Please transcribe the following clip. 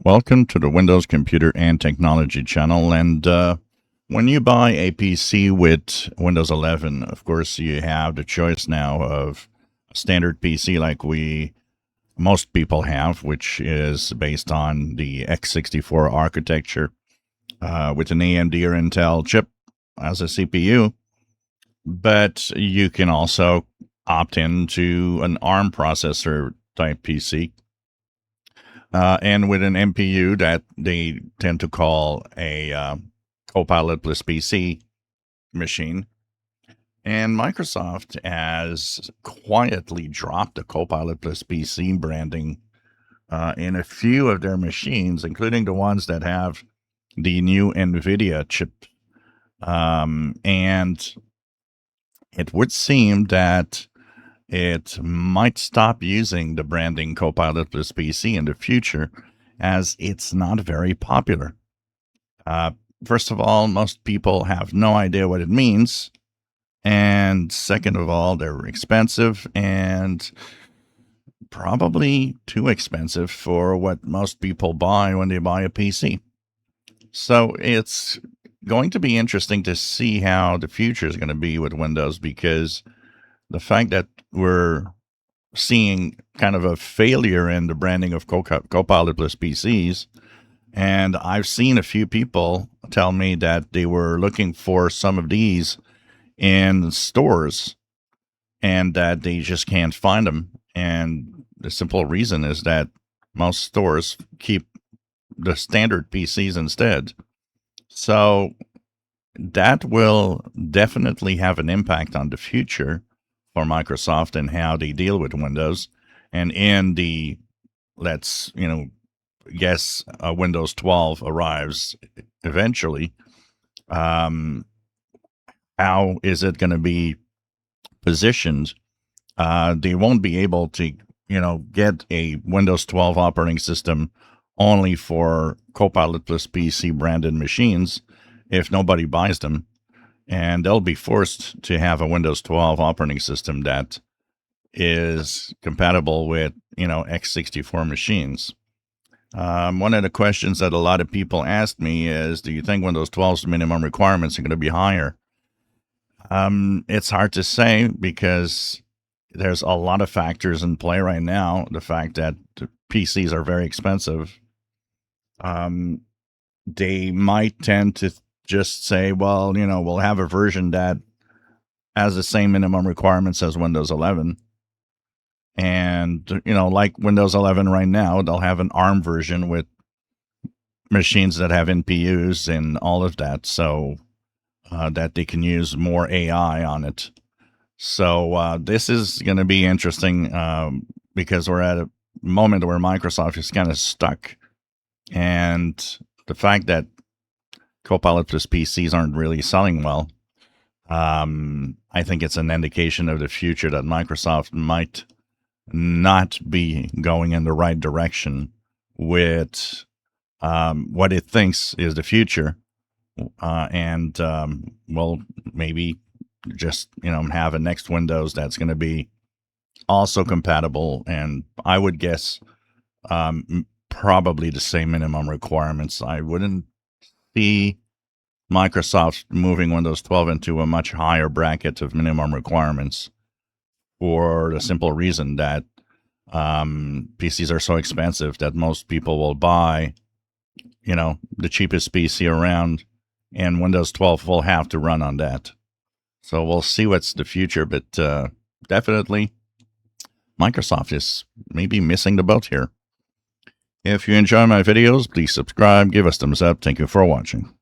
Welcome to the Windows Computer and Technology channel. And when you buy a PC with Windows 11, of course, you have the choice now of a standard PC like most people have, which is based on the x64 architecture with an AMD or Intel chip as a CPU. But you can also opt into an ARM processor type PC. And with an MPU that they tend to call a Copilot PC machine. And Microsoft has quietly dropped the Copilot PC branding in a few of their machines, including the ones that have the new NVIDIA chip. And it would seem that it might stop using the branding Copilot PC in the future, as it's not very popular. First of all, most people have no idea what it means. And second of all, they're expensive and probably too expensive for what most people buy when they buy a PC. So it's going to be interesting to see how the future is going to be with Windows, because the fact that we're seeing kind of a failure in the branding of Copilot PCs, and I've seen a few people tell me that they were looking for some of these in stores and that they just can't find them. And the simple reason is that most stores keep the standard PCs instead. So that will definitely have an impact on the future for Microsoft and how they deal with Windows. And in the, let's, guess Windows 12 arrives eventually, how is it going to be positioned? They won't be able to, get a Windows 12 operating system only for Copilot PC branded machines if nobody buys them. And they'll be forced to have a Windows 12 operating system that is compatible with, x64 machines. One of the questions that a lot of people ask me is, do you think Windows 12's minimum requirements are going to be higher? It's hard to say, because there's a lot of factors in play right now. The fact that the PCs are very expensive. They might tend to just say, well, we'll have a version that has the same minimum requirements as Windows 11. And, like Windows 11 right now, they'll have an ARM version with machines that have NPUs and all of that, so that they can use more AI on it. So this is going to be interesting because we're at a moment where Microsoft is kind of stuck. And the fact that Copilot PCs aren't really selling well, I think it's an indication of the future that Microsoft might not be going in the right direction with what it thinks is the future, and we'll maybe just have a next Windows that's going to be also compatible, and I would guess probably the same minimum requirements. I wouldn't see Microsoft moving Windows 12 into a much higher bracket of minimum requirements, for the simple reason that PCs are so expensive that most people will buy, the cheapest PC around, and Windows 12 will have to run on that. So we'll see what's the future, but definitely Microsoft is maybe missing the boat here. If you enjoy my videos, please subscribe, give us thumbs up. Thank you for watching.